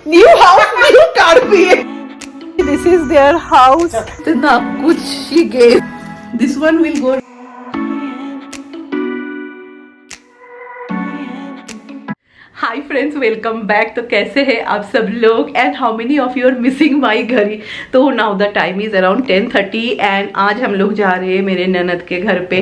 New house new car भी है. This is their house. इतना कुछ she gave. This one will go. Hi friends, welcome back. तो कैसे हैं आप सब लोग and how many of you are missing my घरी. तो now the time is around 10:30 and आज हम लोग जा रहे हैं मेरे ननद के घर पे.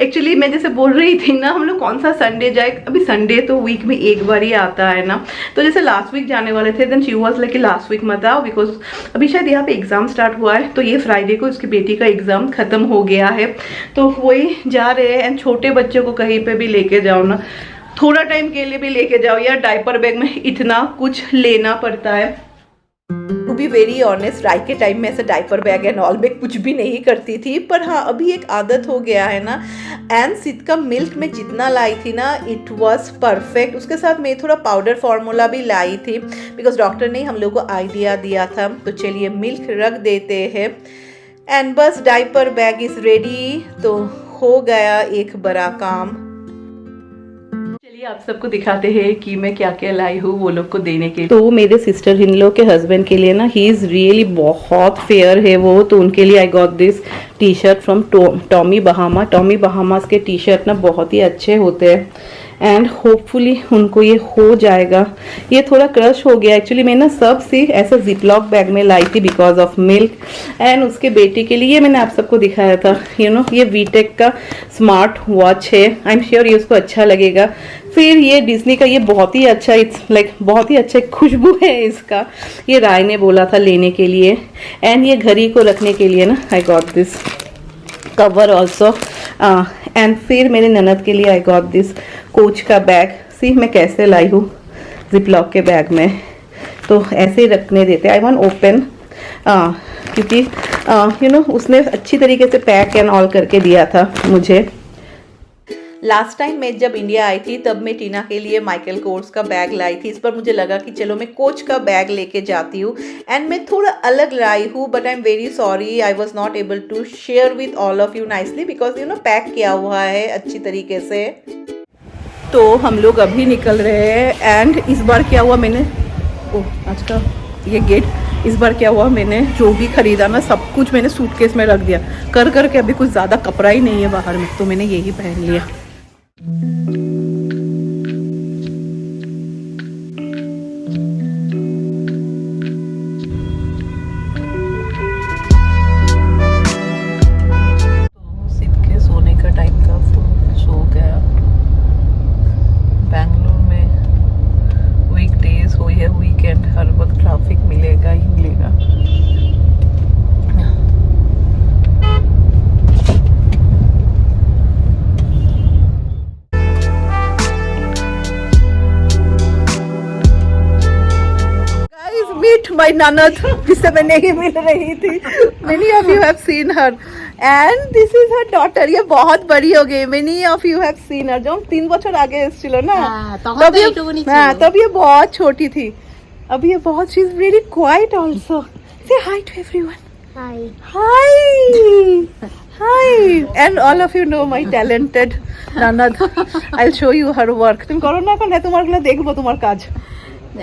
एक्चुअली मैं जैसे बोल रही थी ना, हम लोग कौन सा संडे जाए. अभी संडे तो वीक में एक बार ही आता है ना. तो जैसे लास्ट वीक जाने वाले थे, then she was like last week मत आओ बिकॉज अभी शायद यहाँ पे एग्ज़ाम स्टार्ट हुआ है. तो ये फ्राइडे को इसकी बेटी का एग्ज़ाम ख़त्म हो गया है, तो वही जा रहे हैं. एंड छोटे बच्चों को कहीं पर भी लेके जाओ ना, थोड़ा टाइम के लिए भी लेके जाओ यार, डायपर बैग में इतना कुछ लेना पड़ता है. टू बी वेरी ऑनेस्ट, राय के टाइम में ऐसे डायपर बैग एंड ऑल में कुछ भी नहीं करती थी, पर हाँ अभी एक आदत हो गया है ना. एंड सिद्ध का मिल्क में जितना लाई थी ना, इट वाज परफेक्ट. उसके साथ मैं थोड़ा पाउडर फार्मूला भी लाई थी बिकॉज डॉक्टर ने हम लोग को आइडिया दिया था. तो चलिए मिल्क रख देते हैं एंड बस डायपर बैग इज रेडी. तो हो गया एक बड़ा काम. आप सबको दिखाते हैं कि मैं क्या क्या लाई हूँ वो लोग को देने के लिए. तो मेरे सिस्टर इन लोग के हस्बैंड के लिए ना, ही इज़ रियली बहुत फेयर है वो, तो उनके लिए I got this T shirt from Tommy Bahama. Tommy Bahamas के टी शर्ट ना बहुत ही अच्छे होते हैं एंड होपफुली उनको ये हो जाएगा. ये थोड़ा क्रश हो गया एक्चुअली. मैं ना सब से ऐसा जिपलॉक बैग में लाई थी बिकॉज ऑफ मिल्क. एंड उसके बेटे के लिए मैंने आप सबको दिखाया था, यू नो ये वीटेक का स्मार्ट वॉच है. आई एम श्योर ये उसको अच्छा लगेगा. फिर ये डिज्नी का, ये बहुत ही अच्छा, इट्स लाइक बहुत ही अच्छा खुशबू है इसका. ये राय ने बोला था लेने के लिए. एंड ये घड़ी को रखने के लिए ना, I got this cover also. And फिर मेरे ननद के लिए आई गॉट दिस कोच का बैग. सी मैं कैसे लाई हूँ जिपलॉक के बैग में, तो ऐसे ही रखने देते. आई वांट ओपन क्योंकि यू नो उसने अच्छी तरीके से पैक एंड ऑल करके दिया था मुझे. लास्ट टाइम मैं जब इंडिया आई थी तब मैं टीना के लिए माइकल कोर्स का बैग लाई थी. इस पर मुझे लगा कि चलो मैं कोच का बैग लेके जाती हूँ एंड मैं थोड़ा अलग लाई हूँ. But I am very sorry, I was not able to share with all of you nicely because you know pack किया हुआ है अच्छी तरीके से. तो हम लोग अभी निकल रहे हैं एंड इस बार क्या हुआ, मैंने आज का ये गेट, इस बार क्या हुआ, मैंने जो भी खरीदा ना सब कुछ मैंने सूटकेस में रख दिया कर करके. अभी कुछ ज़्यादा कपड़ा ही नहीं है बाहर में, तो मैंने यही पहन लिया. My nanath, जिससे मैं नहीं मिल रही थी. Many of you have seen her and this is her daughter. ये बहुत बड़ी हो गई. Many of you have seen her. जो 3 বছর আগে এসেছিল না, तब ये बहुत छोटी थी. अभी ये बहुत, she is very quiet also. Say hi to everyone. Hi. And all of you know my talented nanath. I'll show you her work. तुम करो ना, এখন তোমার গুলো দেখবো তোমার কাজ.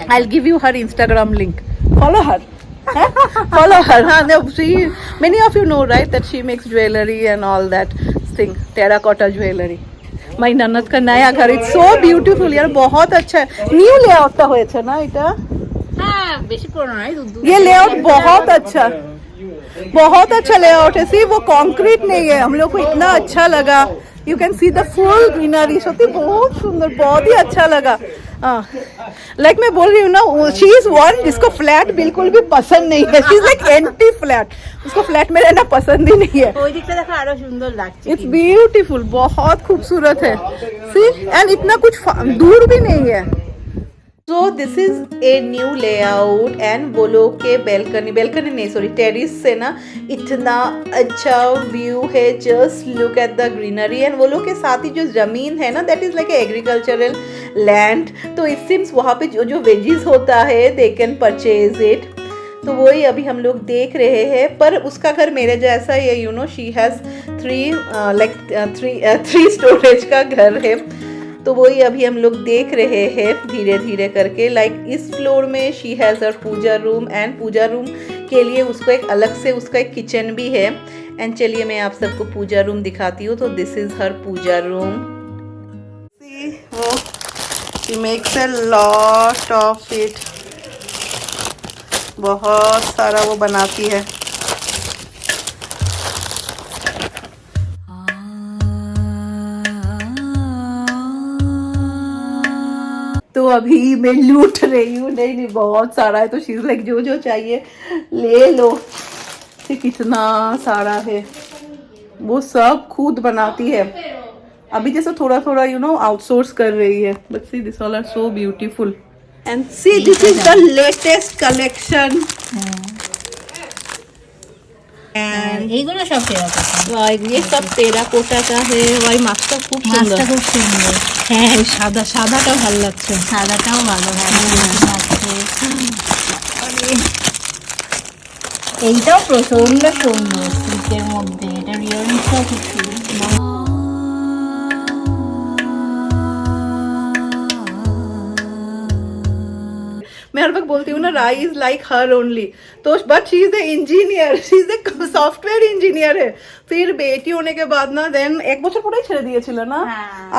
I'll give you her Instagram link. Follow her. Follow her. No, many of you know, right, that she makes jewelry and all that thing, terracotta jewelry. My ननद का नया घर, it's so beautiful यार, बहुत अच्छा है. न्यू लेआउट ता হয়েছে না এটা? हाँ, বেশি পুরনো নয়. ये लेआउट बहुत अच्छा, बहुत अच्छा लेआउट है. सी वो कंक्रीट नहीं है, हम लोग को इतना अच्छा लगा. You can see the full greenery. सच्ची बहुत सुंदर, बहुत ही अच्छा लगा. लाइक मैं बोल रही हूँ ना, शी इज वन जिसको फ्लैट बिल्कुल भी पसंद नहीं है. She is like anti flat. उसको फ्लैट में रहना पसंद ही नहीं है. इट्स ब्यूटीफुल, बहुत खूबसूरत है. सी एंड इतना कुछ दूर भी नहीं है. So this is a new layout and वो लोग के बेलकनी नहीं सॉरी टेरिस से ना इतना अच्छा व्यू है. Just look at the greenery. And वो लोग के साथ ही जो ज़मीन है ना, that is like agricultural land. तो इट सीम्स वहाँ पे जो वेजीज होता है दे कैन परचेज इट. तो वही अभी हम लोग देख रहे हैं. पर उसका घर मेरे जैसा है, you know she has 3 storage का घर है. तो वही अभी हम लोग देख रहे हैं धीरे धीरे करके। लाइक इस फ्लोर में she has her puja room, and puja room के लिए उसको एक अलग से उसका एक किचन भी है। एंड चलिए मैं आप सबको पूजा रूम दिखाती हूँ। तो this is her puja room. वो she makes a lot of it, बहुत सारा वो बनाती है। तो अभी मैं लूट रही हूँ। नहीं बहुत सारा है, तो शीज़ लाइक जो जो चाहिए ले लो। कितना सारा है, वो सब खुद बनाती है। अभी जैसे थोड़ा थोड़ा आउटसोर्स कर रही है। But see this all are so beautiful and see this is the latest collection. এইগুলো সব টেরাকোটা। ये सब टेराकोटा का है। भाई मास्टर खूब सुंदर, খুব সুন্দর। হ্যাঁ সাদা সাদাটা ভালো লাগছে, সাদাটাও ভালো লাগছে। এইটাও প্রচন্ড সুন্দর সিল্কের মধ্যে, এটা রিয়ারিংসটাও খুব সুন্দর। मैं हर वक्त बोलती हूँ ना, राई इज लाइक हर ओनली। तो but she is a engineer, she is a software engineer है। फिर बेटी होने के बाद ना देन एक बच्चा पूरा छेड़ दिए छिल ना।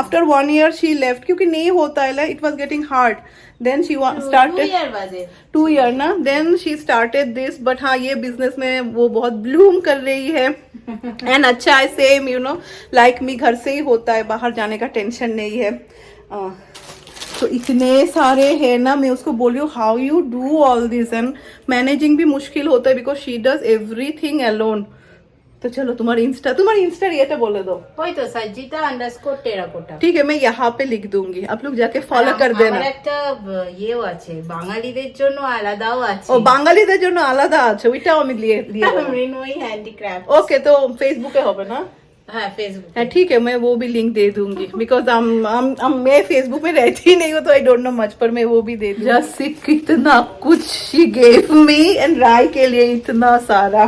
आफ्टर 1 year शी लेफ्ट, क्योंकि नहीं होता है, it was getting hard. Then she started 2 year ना, then she started this. But हाँ ये बिजनेस में वो बहुत ब्लूम कर रही है। एंड अच्छा है, सेम लाइक मी, घर से ही होता है, बाहर जाने का टेंशन नहीं है। तो इतने सारे है ना, मैं उसको बोल रही हूँ how you do all this, and managing भी मुश्किल होता है because she does everything alone. तो चलो तुम्हारी इंस्टा ये तो बोले दो। ওই তো সাজিতা আন্ডারস্কোর টেরাকোটা। ठीक है, मैं यहाँ पे लिख दूंगी, आप लोग जाके फॉलो कर देना। আমার একটা ইয়েও আছে, বাঙালিদের জন্য আলাদাও আছে। ও বাঙালিদের জন্য আলাদা আছে, ওইটাও আমি দিয়ে মৃন্ময়ী হ্যান্ডিক্রাফট। ओके, तो फेसबुके হবে ना? हाँ फेसबुक है, ठीक है, मैं वो भी लिंक दे दूंगी बिकॉज मैं फेसबुक में रहती ही नहीं हूँ, तो आई डोंट नो मच, पर मैं वो भी दे दूंगी। जैसे कितना कुछ she gave me, and Rai के लिए इतना सारा।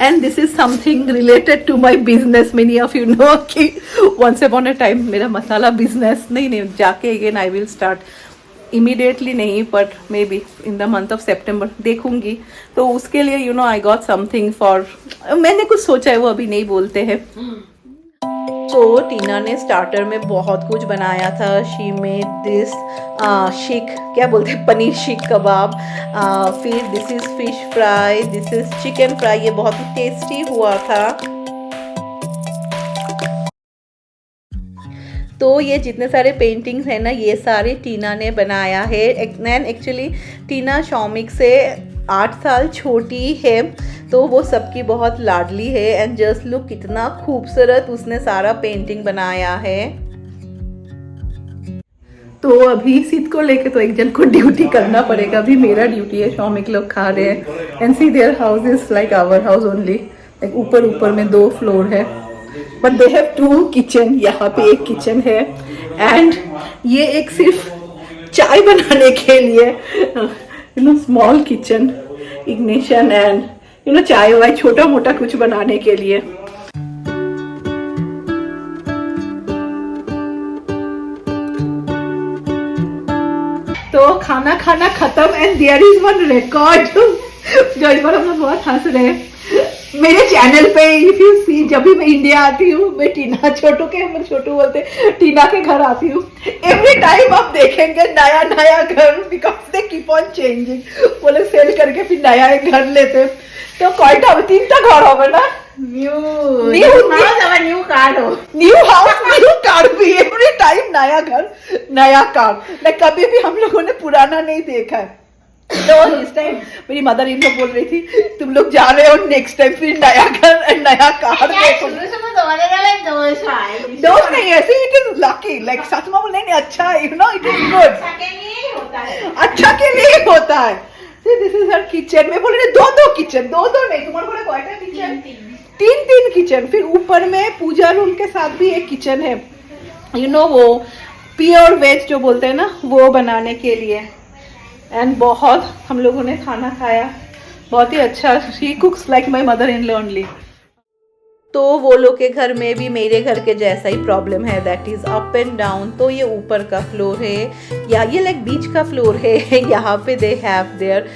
And this is something related to my business. Many of you know कि वंस अपॉन अ टाइम मेरा मसाला बिजनेस नहीं जाके again I will start, immediately नहीं, but maybe in the month of September देखूंगी। तो उसके लिए आई गॉट समथिंग फॉर, मैंने कुछ सोचा है, वो अभी नहीं बोलते हैं। तो टीना ने स्टार्टर में बहुत कुछ बनाया था। शी मेड दिस शीख, क्या बोलते हैं, पनीर शीख कबाब। फिर this is fish fry, this is chicken fry. ये बहुत ही टेस्टी हुआ था। तो ये जितने सारे पेंटिंग्स हैं ना, ये सारे टीना ने बनाया है। एक्चुअली टीना शौमिक से 8 साल छोटी है, तो वो सबकी बहुत लाडली है। एंड जस्ट लुक कितना खूबसूरत उसने सारा पेंटिंग बनाया है। तो अभी सिद्ध को लेके तो एक जन को ड्यूटी करना पड़ेगा। अभी मेरा ड्यूटी है, शौमिक लोग खा रहे हैं। And see their house is like our house only, like ऊपर में 2 फ्लोर है, बट दे हैव 2 किचन। यहाँ पे एक किचन है, एंड ये एक सिर्फ चाय बनाने के लिए स्मॉल किचन, इग्निशन एंड चाय वाय छोटा मोटा कुछ बनाने के लिए। तो खाना खत्म, and there is one record जो इस बार हम लोग बहुत हंस रहे हैं। मेरे चैनल पे इफ यू सी, जब भी मैं इंडिया आती हूँ, मैं टीना छोटू बोलते टीना के घर आती हूँ, एवरी टाइम आप देखेंगे नया घर, because they keep on changing. वो लोग सेल करके फिर नया एक घर लेते। तो कयटा 3टा घर होगा ना, न्यू कार भी, एवरी टाइम नया घर नया कार। कभी भी हम लोगों ने पुराना नहीं देखा है। तो इस टाइम मेरी मदर इन लोग बोल रही थी तुम लोग जा रहे हो नेक्स्ट टाइम फिर नया घर एंड नया कार देखो। दोस्त नहीं, ऐसे it is lucky, like such में बोल नहीं, अच्छा इट इज गुड, अच्छा के लिए होता है। दिस इज हर किचन में बोल रहे 2 किचन, 2 नहीं, तुम्हारे बोले कयटा किचन, 3 किचन। फिर ऊपर में पूजा रूम के साथ भी एक किचन है, वो प्योर वेज जो बोलते हैं ना, वो बनाने के लिए। एंड बहुत हम लोगों ने खाना खाया, बहुत ही अच्छा। She कुक्स like my mother in law only. तो वो लोग के घर में भी मेरे घर के जैसा ही प्रॉब्लम है, that is up and down. तो ये ऊपर का फ्लोर है या ये लाइक बीच का फ्लोर है। यहाँ पे दे हैव देयर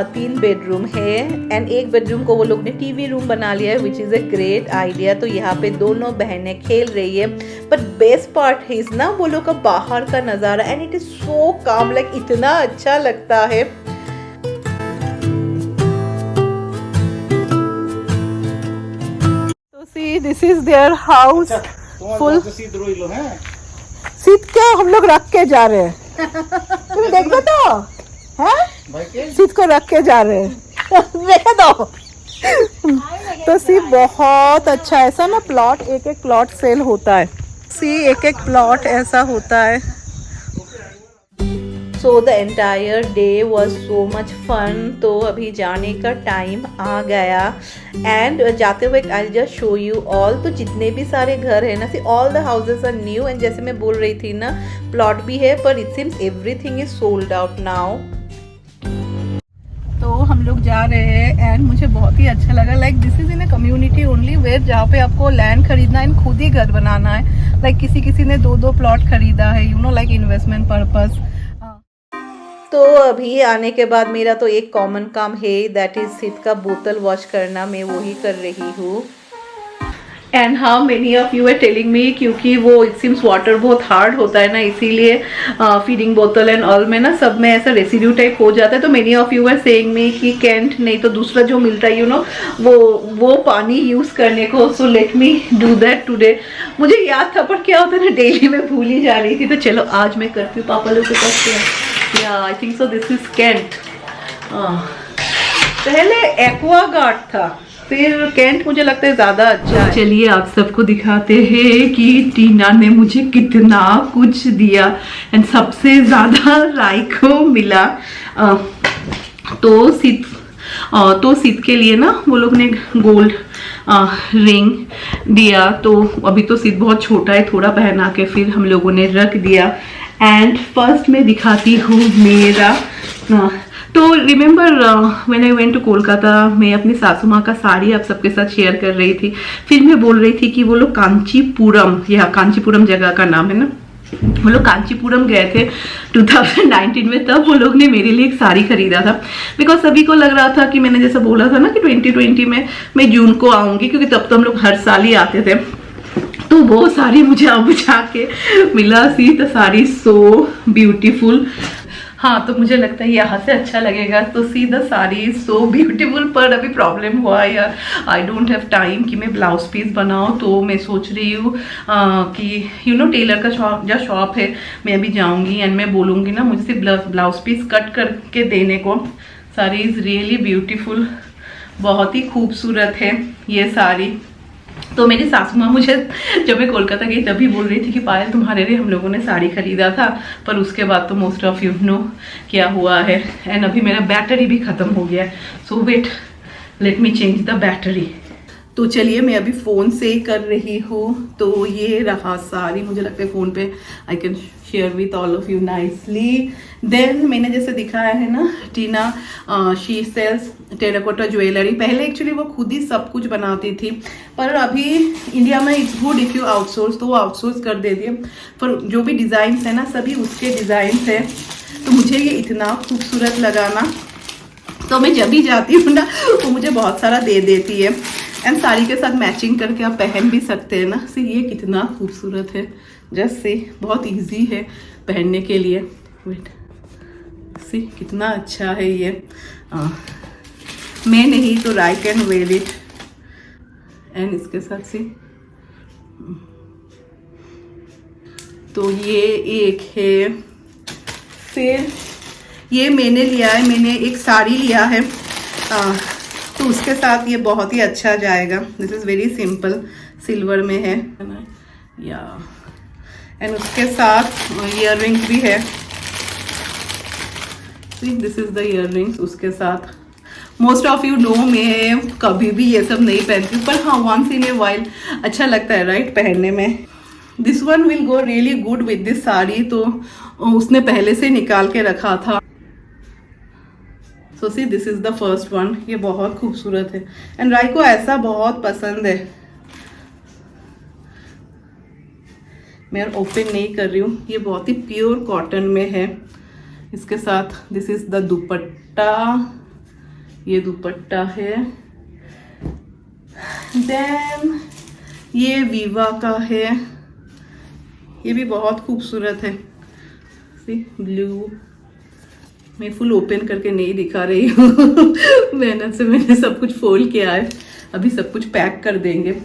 3 बेडरूम है एंड एक बेडरूम को वो लोग ने टीवी रूम बना लिया है, which is a great idea. तो यहाँ पे दोनों बहनें खेल रही है, बट बेस्ट पार्ट है ना वो लोग का बाहर का नज़ारा एंड इट इज़ सो काम, लाइक इतना अच्छा लगता है। See, this is their house full. Seat क्या हम लोग रख के जा रहे हैं, तुम देखो तो है सीट को रख के जा रहे हैं। देखो तो तो सी बहुत अच्छा ऐसा ना प्लॉट, एक एक प्लॉट सेल होता है। सी एक एक प्लॉट ऐसा होता है। So the entire day was so much fun. तो अभी जाने का टाइम आ गया एंड जाते हुए I just show you all. तो जितने भी सारे घर है ना, see all the houses are new and जैसे मैं बोल रही थी ना प्लॉट भी है, पर it seems everything is sold out now. तो हम लोग जा रहे हैं एंड मुझे बहुत ही अच्छा लगा, like this is in a community only where जहाँ पे आपको लैंड खरीदना है, खुद ही घर बनाना है। लाइक किसी ने 2-2 प्लॉट खरीदा है, you know, like investment purpose. तो अभी आने के बाद मेरा तो एक कॉमन काम है, दैट इज सिद का बोतल वॉश करना, मैं वो ही कर रही हूँ। And how many of you are telling me, क्योंकि वो इट सीम्स वाटर बहुत हार्ड होता है ना, इसीलिए फीडिंग बोतल एंड ऑल में ना सब में ऐसा रेसिड्यू टाइप हो जाता है। तो many of you are saying me कि कैंट नहीं तो दूसरा जो मिलता है, यू नो, वो पानी यूज करने को। So let me do that today. मुझे याद था पर क्या होता है ना, डेली में भूल ही जा रही थी। तो चलो आज मैं करती हूँ, पापा लोग के पास। या I think so this is Kent. पहले एक्वागार्ड था, फिर कैंट मुझे लगता है ज्यादा अच्छा है। चलिए आप सबको दिखाते हैं कि टीना ने मुझे कितना कुछ दिया एंड सबसे ज्यादा राय को मिला। तो सिद के लिए ना वो लोग ने गोल्ड रिंग दिया। तो अभी तो सिद बहुत छोटा है, थोड़ा पहना के फिर हम लोगों ने रख दिया। एंड फर्स्ट मैं दिखाती हूँ मेरा। तो remember when I went to Kolkata, मैं अपनी सासू माँ का साड़ी आप सबके साथ शेयर कर रही थी। फिर मैं बोल रही थी कि वो लोग कांचीपुरम, यह कांचीपुरम जगह का नाम है ना, वो लोग कांचीपुरम गए थे 2019 में। तब वो लोग ने मेरे लिए एक साड़ी खरीदा था, बिकॉज सभी को लग रहा था कि मैंने जैसा बोला था ना कि 2020 में मैं जून को आऊँगी, क्योंकि तब तो हम लोग हर साल ही आते थे। तो वो साड़ी मुझे अब जाके मिला। See the sari so beautiful. हाँ, तो मुझे लगता है यहाँ से अच्छा लगेगा। तो see the sari so beautiful. पर अभी प्रॉब्लम हुआ है यार, आई डोंट हैव टाइम कि मैं ब्लाउज पीस बनाऊँ। तो मैं सोच रही हूँ कि यू नो टेलर का शॉप है, मैं अभी जाऊँगी एंड मैं बोलूँगी ना मुझसे ब्लाउज पीस कट करके देने को। साड़ी इज़ रियली ब्यूटीफुल, बहुत ही खूबसूरत है ये साड़ी। तो मेरी सासू माँ मुझे जब मैं कोलकाता गई तभी बोल रही थी कि पायल तुम्हारे लिए हम लोगों ने साड़ी खरीदा था, पर उसके बाद तो मोस्ट ऑफ यू नो क्या हुआ है। एंड अभी मेरा बैटरी भी ख़त्म हो गया है। So wait, let me change the battery. तो चलिए मैं अभी फ़ोन से कर रही हूँ। तो ये रहा साड़ी, मुझे लगता है फ़ोन पे I can share with all of you nicely. Then मैंने जैसे दिखाया है ना, Tina she sells terracotta jewellery. पहले एक्चुअली वो खुद ही सब कुछ बनाती थी, पर अभी इंडिया में it's good if you outsource, तो वो आउटसोर्स कर देती है। पर जो भी डिज़ाइंस है ना, सभी उसके डिज़ाइंस है। तो मुझे ये इतना खूबसूरत लगा ना, तो मैं जब भी जाती हूँ ना वो मुझे बहुत सारा दे देती है। एंड साड़ी के साथ मैचिंग करके आप पहन भी सकते हैं ना। सी ये कितना खूबसूरत है, जस्ट से बहुत इजी है पहनने के लिए। वेट, सी कितना अच्छा है ये। मैं नहीं तो राय कैन वेयर इट। एंड इसके साथ सी, तो ये एक है। फिर ये मैंने लिया है, मैंने एक साड़ी लिया है, तो उसके साथ ये बहुत ही अच्छा जाएगा। This is very simple, silver में है या। एंड उसके साथ ईयर रिंग्स भी है। This is the year rings उसके साथ। मोस्ट ऑफ यू नो मैं कभी भी ये सब नहीं पहनती, पर हाँ वंस इन ए वाइल अच्छा लगता है राइट पहनने में। This one will go really good with this sari. तो उसने पहले से निकाल के रखा था। So see this is the first one. ये बहुत खूबसूरत है एंड राय को ऐसा बहुत पसंद है। मैं ओपन नहीं कर रही हूँ। ये बहुत ही प्योर कॉटन में है। इसके साथ दिस इज द दुपट्टा, ये दुपट्टा है। देन ये वीवा का है, ये भी बहुत खूबसूरत है। सी ब्लू, मैं फुल ओपन करके नहीं दिखा रही हूँ मेहनत से मैंने सब कुछ फोल्ड किया है, अभी सब कुछ पैक कर देंगे।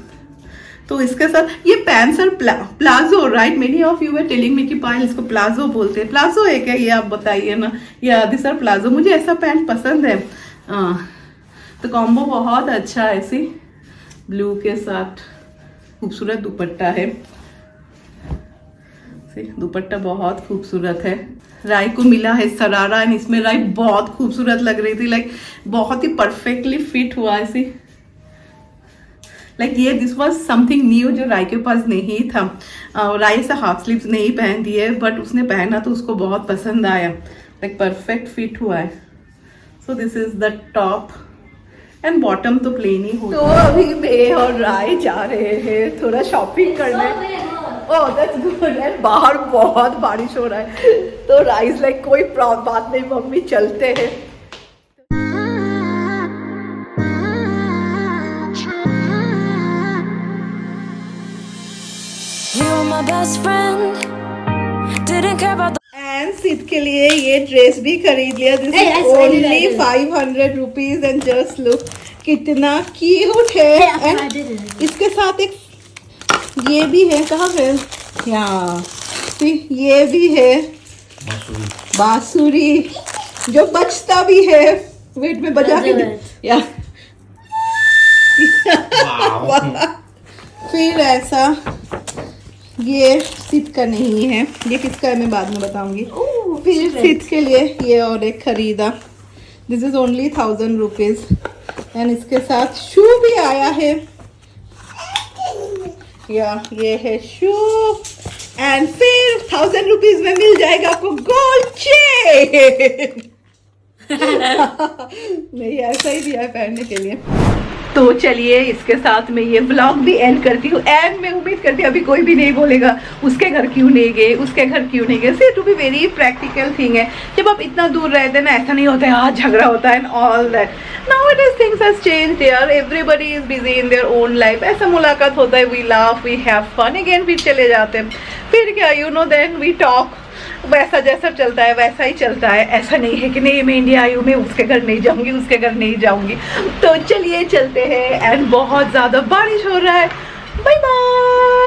तो इसके साथ ये पैंट्स और palazzo, right? Many of you were telling me कि पायल इसको प्लाजो बोलते हैं। प्लाजो है क्या ये, आप बताइए ना। या दिस आर प्लाजो, मुझे ऐसा पैंट पसंद है। तो कॉम्बो बहुत अच्छा है। ऐसी ब्लू के साथ खूबसूरत दुपट्टा है। दुपट्टा बहुत खूबसूरत है। राय को मिला है सरारा एंड इसमें राय बहुत खूबसूरत लग रही थी, लाइक बहुत ही परफेक्टली फिट हुआ ऐसी। लाइक ये दिस वाज समथिंग न्यू जो राय के पास नहीं था। राय से हाफ स्लीव्स नहीं पहनती है, बट उसने पहना तो उसको बहुत पसंद आया, लाइक परफेक्ट फिट हुआ है। सो this is the top and bottom तो प्लेन ही हो। तो अभी मैं और राय जा रहे हैं थोड़ा शॉपिंग करने। Oh that's good. एंड बाहर बहुत बारिश हो रहा है, तो राइस लाइक कोई बात नहीं मम्मी, चलते हैं। एंड सिद के लिए ये ड्रेस भी खरीद लिया। This is only 500 rupees and just look कितना क्यूट है। एंड इसके साथ एक ये भी है, कहाँ है यहाँ, ये भी है बांसुरी जो बजता भी है। वेट में बजा के या फिर ऐसा ये सिद का नहीं है, ये किसका है मैं बाद में बताऊंगी। फिर सिद के लिए ये और एक खरीदा। This is only 1000 rupees and इसके साथ शू भी आया है। या ये है शू एंड फिर 1000 रुपीज में मिल जाएगा आपको गोल्ड चेन। नहीं ऐसा ही दिया है पहनने के लिए। तो चलिए इसके साथ मैं ये व्लॉग भी एंड करती हूँ। एंड मैं उम्मीद करती हूँ अभी कोई भी नहीं बोलेगा उसके घर क्यों नहीं गए, उसके घर क्यों नहीं गए। See to be very practical thing है। जब आप इतना दूर रहते हैं ना, ऐसा नहीं होता है आज झगड़ा होता है and all that. Now it is things has changed यार, everybody is busy in their own life. ऐसा मुलाकात होता है, we laugh, we have fun, again फिर चले जाते हैं। फिर क्या, you know, then we talk. वैसा जैसा चलता है वैसा ही चलता है। ऐसा नहीं है कि नहीं मैं इंडिया आई हूँ, मैं उसके घर नहीं जाऊंगी, उसके घर नहीं जाऊंगी। तो चलिए चलते हैं। एंड बहुत ज़्यादा बारिश हो रहा है। Bye bye.